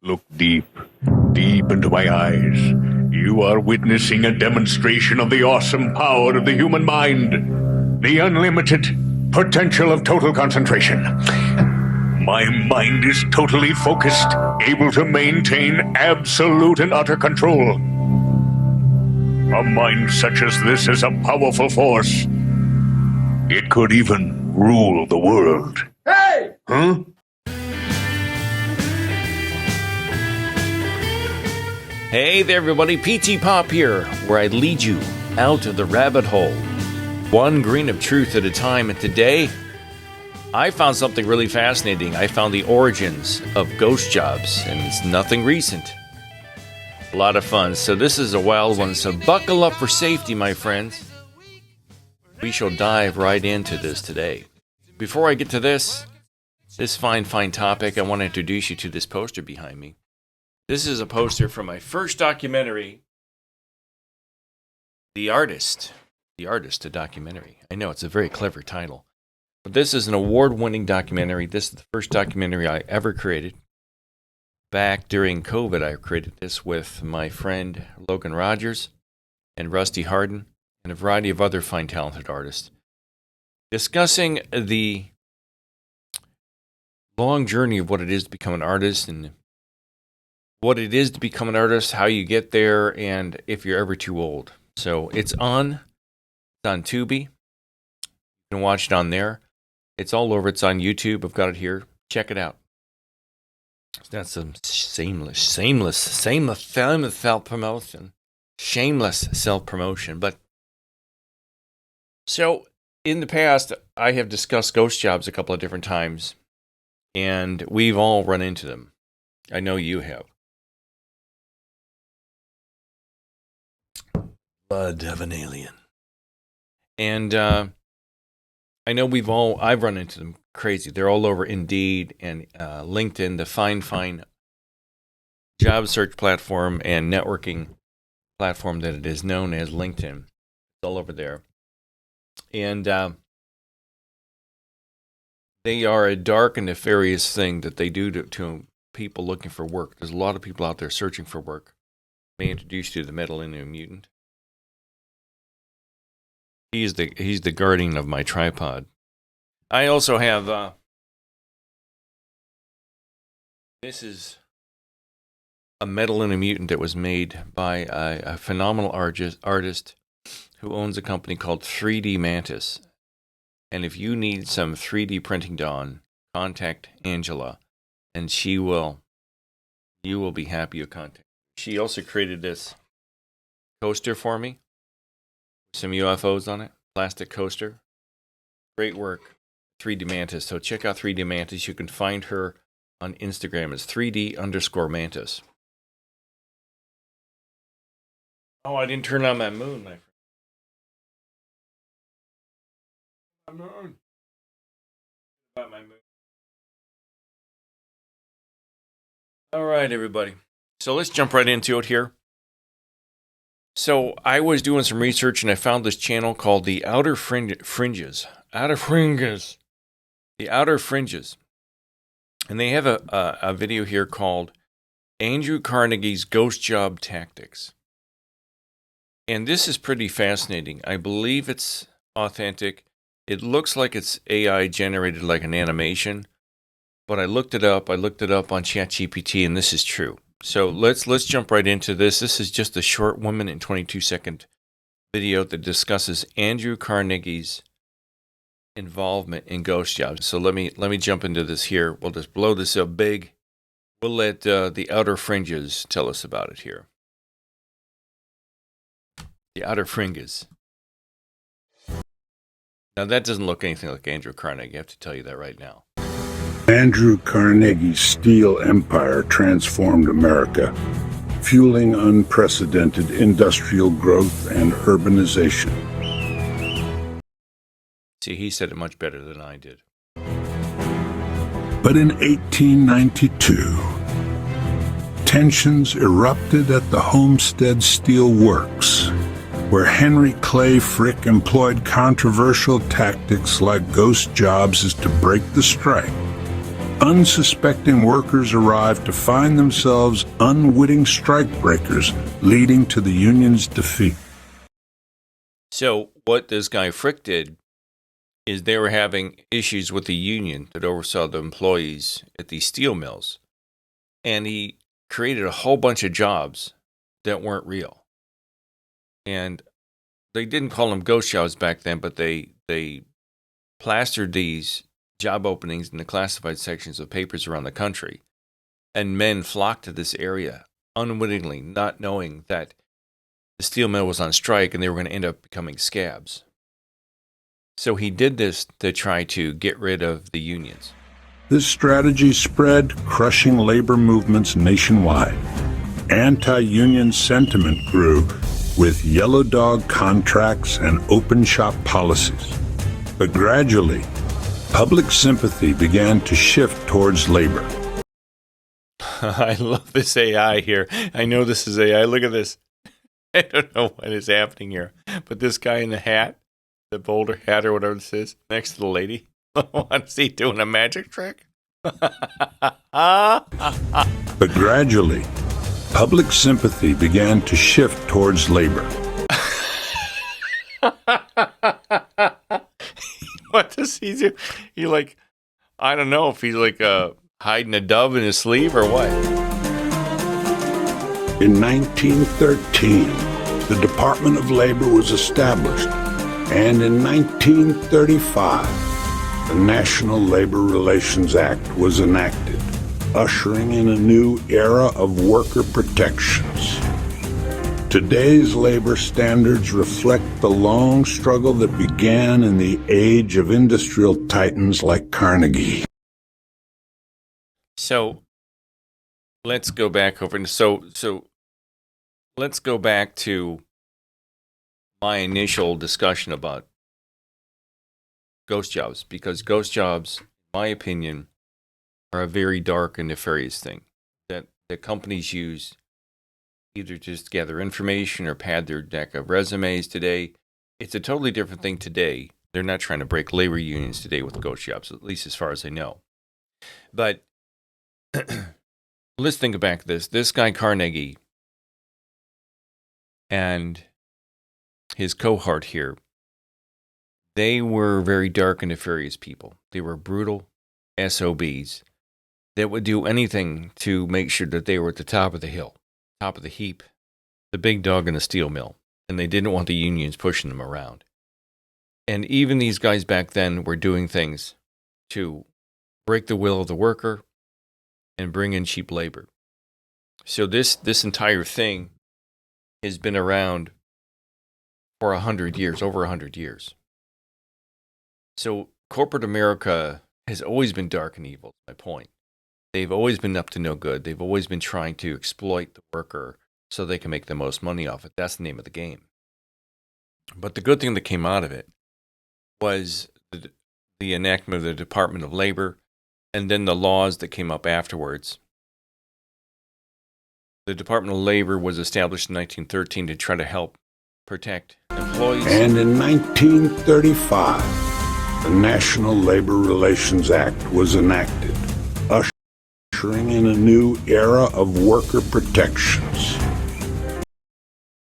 Look deep, deep into my eyes. You are witnessing a demonstration of the awesome power of the human mind. The unlimited potential of total concentration. My mind is totally focused, able to maintain absolute and utter control. A mind such as this is a powerful force. It could even rule the world. Hey! Huh? Hey there everybody, PTPOP here, where I lead you out of the rabbit hole, one grain of truth at a time. And today, I found something really fascinating. I found the origins of ghost jobs, and it's nothing recent. A lot of fun. So this is a wild one, so buckle up for safety, my friends. We shall dive right into this today. Before I get to this fine topic, I want to introduce you to this poster behind me. This is a poster from my first documentary, The Artist, a documentary. I know, it's a very clever title. But this is an award-winning documentary. This is the first documentary I ever created. Back during COVID, I created this with my friend Logan Rogers and Rusty Harden and a variety of other fine, talented artists, discussing the long journey of what it is to become an artist and what it is to become an artist, how you get there, and if you're ever too old. So it's on Tubi. You can watch it on there. It's all over. It's on YouTube. I've got it here. Check it out. That's some shameless self-promotion. Shameless self-promotion. But so in the past, I have discussed ghost jobs a couple of different times, and we've all run into them. I know you have. Blood of an alien. And I know I've run into them crazy. They're all over Indeed and LinkedIn, the fine job search platform and networking platform that it is known as LinkedIn. It's all over there. And they are a dark and nefarious thing that they do to people looking for work. There's a lot of people out there searching for work. I may introduce you to the Metallineum Mutant. He's the guardian of my tripod. I also have this is a Metallineum Mutant that was made by a phenomenal artist who owns a company called 3D Mantis. And if you need some 3D printing done, contact Angela, and you will be happy you contact. She also created this coaster for me. Some UFOs on it, plastic coaster. Great work, 3D Mantis. So check out 3D Mantis. You can find her on Instagram. It's 3D_Mantis. Oh, I didn't turn on my moon, my friend. My moon. About my moon. All right, everybody. So let's jump right into it here. So I was doing some research and I found this channel called The Outer Fringes. The Outer Fringes. And they have a video here called Andrew Carnegie's Ghost Job Tactics. And this is pretty fascinating. I believe it's authentic. It looks like it's AI generated like an animation. But I looked it up on ChatGPT, and this is true. So let's jump right into this. This is just a short 1 minute and 22-second video that discusses Andrew Carnegie's involvement in ghost jobs. So let me jump into this here. We'll just blow this up big. We'll let the Outer Fringes tell us about it here. The Outer Fringes. Now that doesn't look anything like Andrew Carnegie. I have to tell you that right now. Andrew Carnegie's steel empire transformed America, fueling unprecedented industrial growth and urbanization. See, he said it much better than I did. But in 1892, tensions erupted at the Homestead Steel Works, where Henry Clay Frick employed controversial tactics like ghost jobs as to break the strike unsuspecting workers arrived to find themselves unwitting strikebreakers, leading to the union's defeat. So what this guy Frick did is they were having issues with the union that oversaw the employees at these steel mills. And he created a whole bunch of jobs that weren't real. And they didn't call them ghost jobs back then, but they plastered these job openings in the classified sections of papers around the country. And men flocked to this area unwittingly, not knowing that the steel mill was on strike and they were going to end up becoming scabs. So he did this to try to get rid of the unions. This strategy spread, crushing labor movements nationwide. Anti-union sentiment grew with yellow dog contracts and open shop policies. But gradually, public sympathy began to shift towards labor. I love this AI here. I know this is AI. Look at this. I don't know what is happening here. But this guy in the hat, the boulder hat or whatever this is, next to the lady, is he doing a magic trick? But gradually, public sympathy began to shift towards labor. What does he do? He I don't know if he's hiding a dove in his sleeve or what. In 1913, the Department of Labor was established, and in 1935, the National Labor Relations Act was enacted, ushering in a new era of worker protections. Today's labor standards reflect the long struggle that began in the age of industrial titans like Carnegie. So let's go back over. So let's go back to my initial discussion about ghost jobs, because ghost jobs, in my opinion, are a very dark and nefarious thing that companies use either just to gather information or pad their deck of resumes today. It's a totally different thing today. They're not trying to break labor unions today with ghost jobs, at least as far as I know. But let's think back to this. This guy Carnegie and his cohort here, they were very dark and nefarious people. They were brutal SOBs that would do anything to make sure that they were at the top of the hill, top of the heap, the big dog in the steel mill, and they didn't want the unions pushing them around. And even these guys back then were doing things to break the will of the worker and bring in cheap labor. So this entire thing has been around for 100 years, over 100 years. So corporate America has always been dark and evil, is my point. They've always been up to no good. They've always been trying to exploit the worker so they can make the most money off it. That's the name of the game. But the good thing that came out of it was the enactment of the Department of Labor and then the laws that came up afterwards. The Department of Labor was established in 1913 to try to help protect employees. And in 1935, the National Labor Relations Act was enacted, ushering in a new era of worker protections.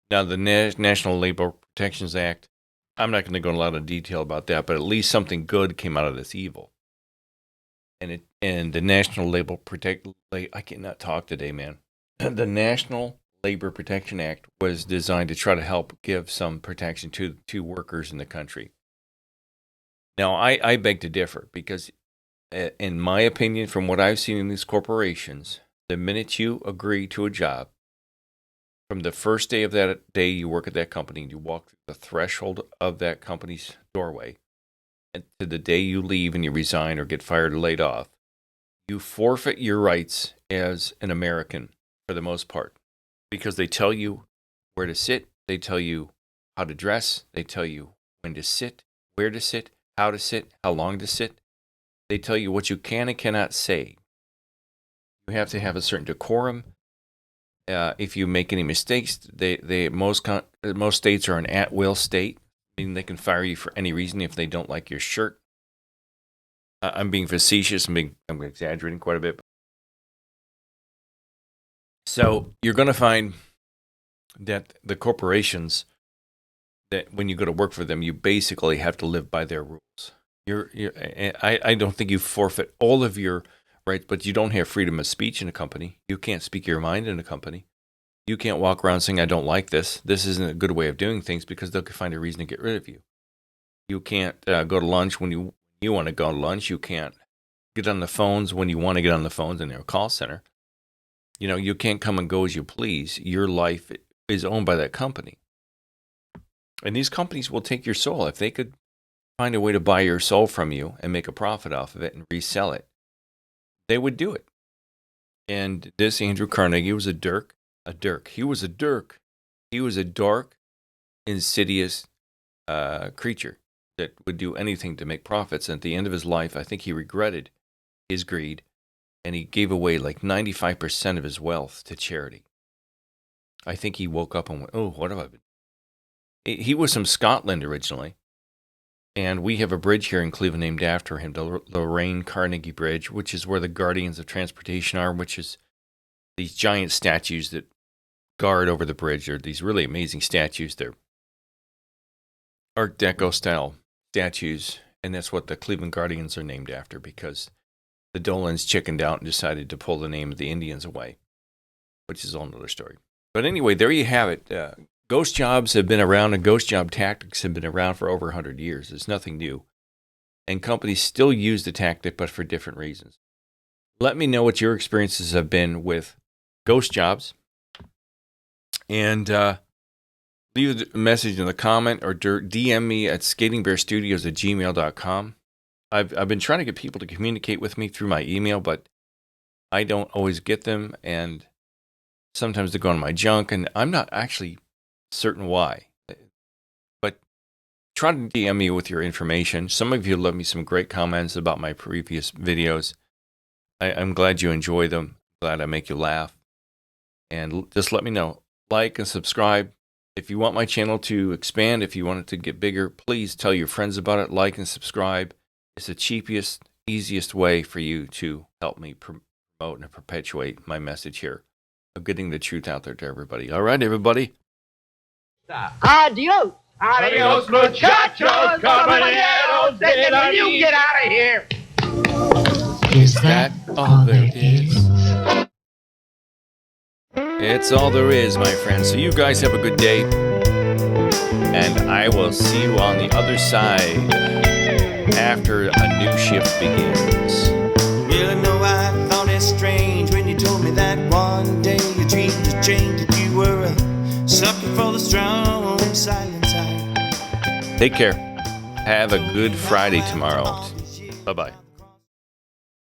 Now, the National Labor Protections Act, I'm not going to go in a lot of detail about that, but at least something good came out of this evil. And the National Labor I cannot talk today, man. The National Labor Protection Act was designed to try to help give some protection to workers in the country. Now, I beg to differ because, in my opinion, from what I've seen in these corporations, the minute you agree to a job, from the first day of that day you work at that company and you walk through the threshold of that company's doorway, and to the day you leave and you resign or get fired or laid off, you forfeit your rights as an American for the most part, because they tell you where to sit, they tell you how to dress, they tell you when to sit, where to sit, how to sit, how long to sit. They tell you what you can and cannot say. You have to have a certain decorum. If you make any mistakes, most states are an at-will state, meaning they can fire you for any reason if they don't like your shirt. I'm being facetious. I'm exaggerating quite a bit. So you're going to find that the corporations, that when you go to work for them, you basically have to live by their rules. I don't think you forfeit all of your rights, but you don't have freedom of speech in a company. You can't speak your mind in a company. You can't walk around saying, I don't like this. This isn't a good way of doing things, because they'll find a reason to get rid of you. You can't go to lunch when you want to go to lunch. You can't get on the phones when you want to get on the phones in their call center. You know, you can't come and go as you please. Your life is owned by that company. And these companies will take your soul. If they could find a way to buy your soul from you and make a profit off of it and resell it, they would do it. And this Andrew Carnegie was a dirk. He was a dirk. He was a dark, insidious creature that would do anything to make profits. And at the end of his life, I think he regretted his greed, and he gave away like 95% of his wealth to charity. I think he woke up and went, oh, what have I been? He was from Scotland originally, and we have a bridge here in Cleveland named after him, the Lorraine Carnegie Bridge, which is where the Guardians of Transportation are, which is these giant statues that guard over the bridge. They're these really amazing statues. They're Art Deco style statues, and that's what the Cleveland Guardians are named after, because the Dolans chickened out and decided to pull the name of the Indians away, which is all another story. But anyway, there you have it. Ghost jobs have been around, and ghost job tactics have been around for over 100 years. It's nothing new. And companies still use the tactic, but for different reasons. Let me know what your experiences have been with ghost jobs. And leave a message in the comment or DM me at skatingbearstudios@gmail.com. I've been trying to get people to communicate with me through my email, but I don't always get them, and sometimes they go in my junk, and I'm not actually certain why. But try to DM me with your information. Some of you left me some great comments about my previous videos. I'm glad you enjoy them. Glad I make you laugh. And just let me know. Like and subscribe. If you want my channel to expand, if you want it to get bigger, please tell your friends about it. Like and subscribe. It's the cheapest, easiest way for you to help me promote and perpetuate my message here of getting the truth out there to everybody. All right, everybody. Adios. Adios, muchachos. Caballeros, when you get out of here. Is that all there is? It's all there is, my friends. So you guys have a good day, and I will see you on the other side after a new shift begins. Well, I know I thought it strange when you told me that one day your dreams had changed, that you were a sucker for the strong, silent type. Take care. Have a good Friday tomorrow. Bye-bye.